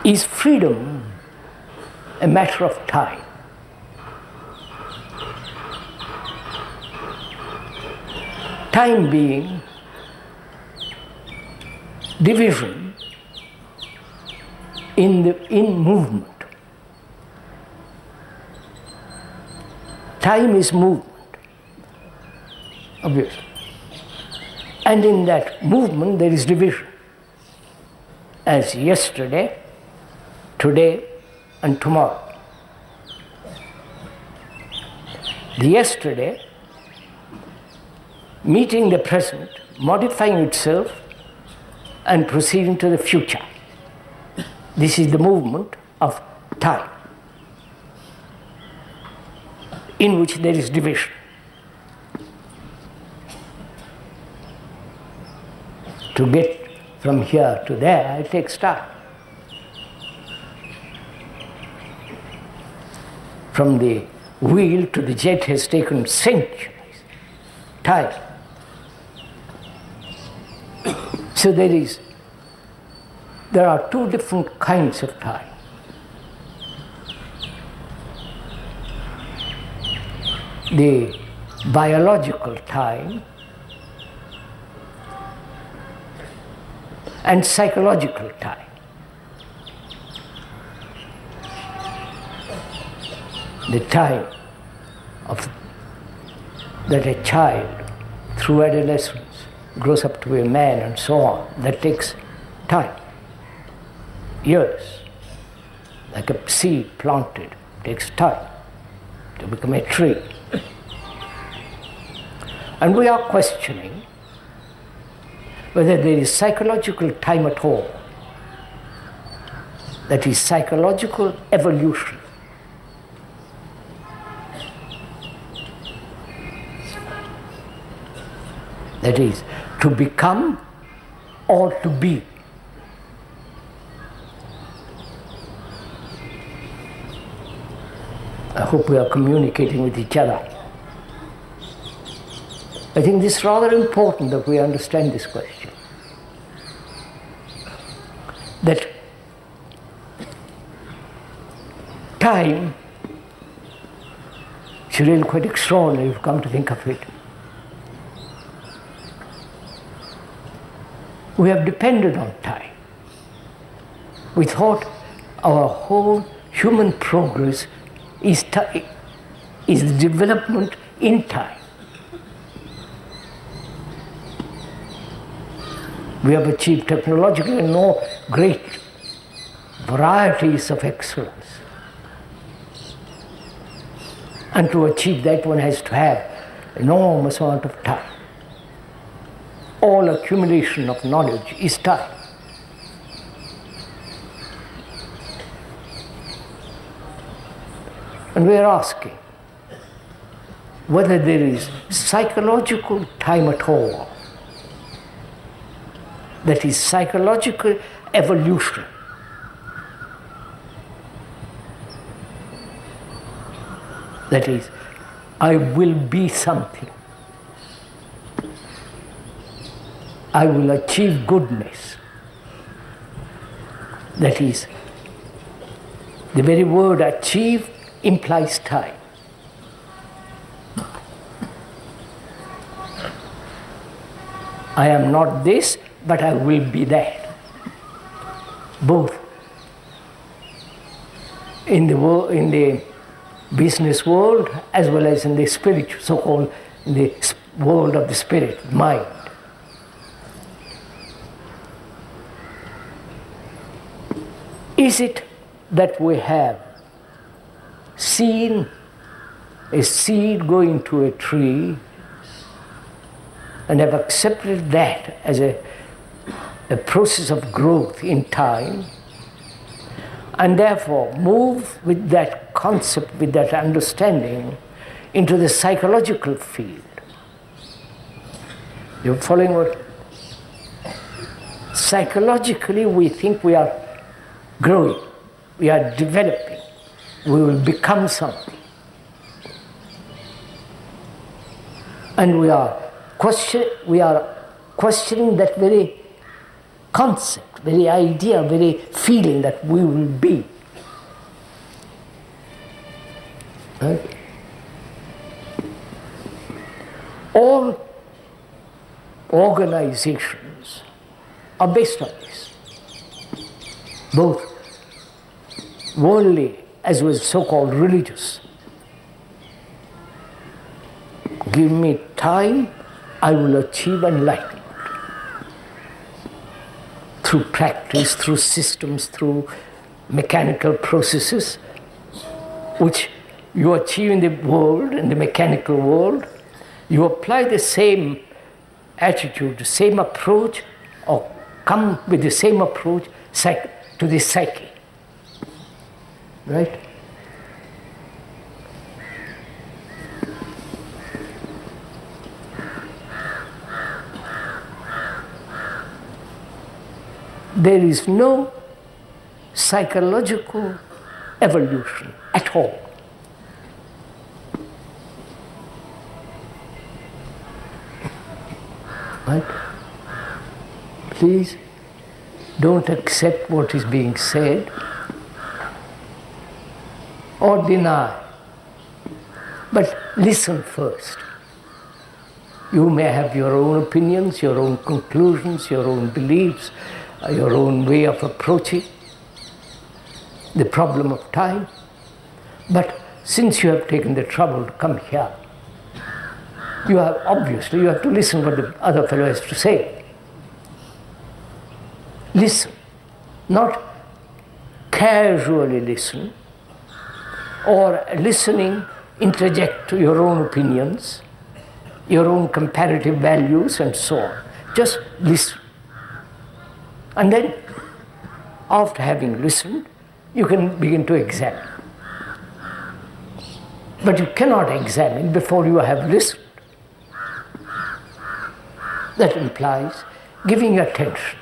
Is freedom a matter of time? Time being division in movement. Time is movement, obviously. And in that movement there is division. As yesterday, today, and tomorrow. The yesterday, meeting the present, modifying itself, and proceeding to the future. This is the movement of time, in which there is division. To get from here to there, it takes time. From the wheel to the jet has taken centuries. Time. So there are two different kinds of time. The biological time and psychological time. The time that a child, through adolescence, grows up to a man and so on, that takes time, years. Like a seed planted takes time to become a tree. And we are questioning whether there is psychological time at all, that is psychological evolution. That is, to become or to be. I hope we are communicating with each other. I think this is rather important that we understand this question. That time is really quite extraordinary if you come to think of it. We have depended on time. We thought our whole human progress is development in time. We have achieved technologically no great varieties of excellence. And to achieve that, one has to have enormous amount of time. All accumulation of knowledge is time. And we are asking whether there is psychological time at all, that is psychological evolution. That is, I will be something. I will achieve goodness. That is, the very word achieve implies time. I am not this, but I will be that. Both in the business world as well as in the spiritual, so-called in the world of the spirit, mind. Is it that we have seen a seed go into a tree and have accepted that as a process of growth in time, and therefore move with that concept, with that understanding, into the psychological field? You're following what? Psychologically, we think we are growing, we are developing, we will become something. And we are questioning that very concept, very idea, very feeling that we will be. Right? All organizations are based on this, both worldly as well as so-called religious. Give me time, I will achieve enlightenment. Through practice, through systems, through mechanical processes, which you achieve in the world, in the mechanical world, you apply the same attitude, the same approach, or come with the same approach to the psyche. Right? There is no psychological evolution at all. Right? Please don't accept what is being said or deny, but listen first. You may have your own opinions, your own conclusions, your own beliefs, your own way of approaching the problem of time. But since you have taken the trouble to come here, you have to listen what the other fellow has to say. Listen, not casually listen, or listening interject your own opinions, your own comparative values and so on. Just listen. And then, after having listened, you can begin to examine. But you cannot examine before you have listened. That implies giving attention.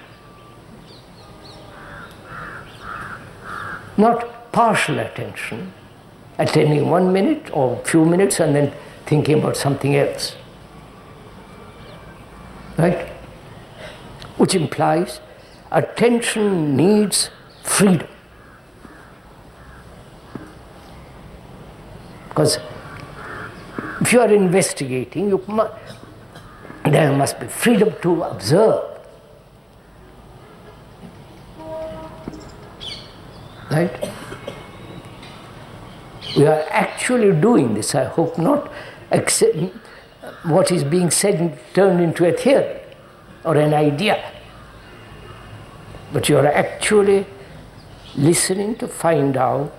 Not partial attention, attending 1 minute or a few minutes and then thinking about something else. Right? Which implies attention needs freedom. Because if you are investigating, there must be freedom to observe. Right? We are actually doing this. I hope not what is being said turned into a theory or an idea. But you are actually listening to find out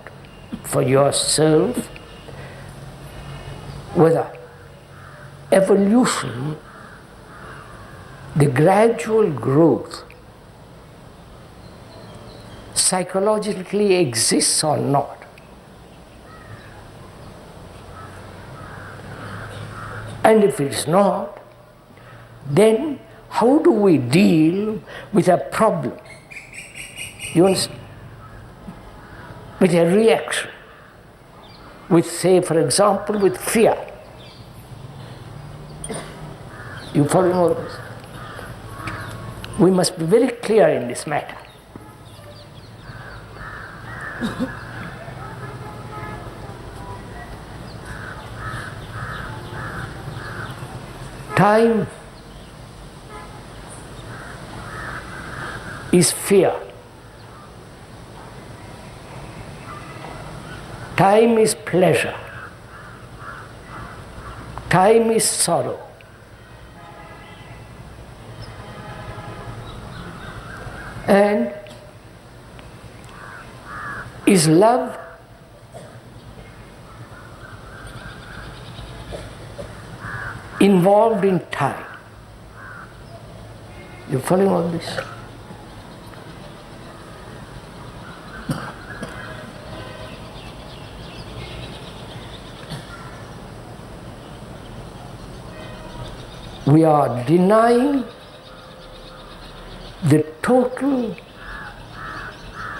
for yourself whether evolution, the gradual growth, psychologically exists or not. And if it's not, then how do we deal with a problem? You understand? With a reaction. With, say, for example, with fear. You follow all this? We must be very clear in this matter. Time is fear. Time is pleasure. Time is sorrow. And is love involved in time? You following all this? We are denying the total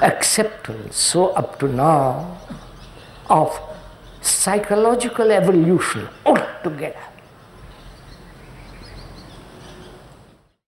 acceptance, so up to now, of psychological evolution altogether.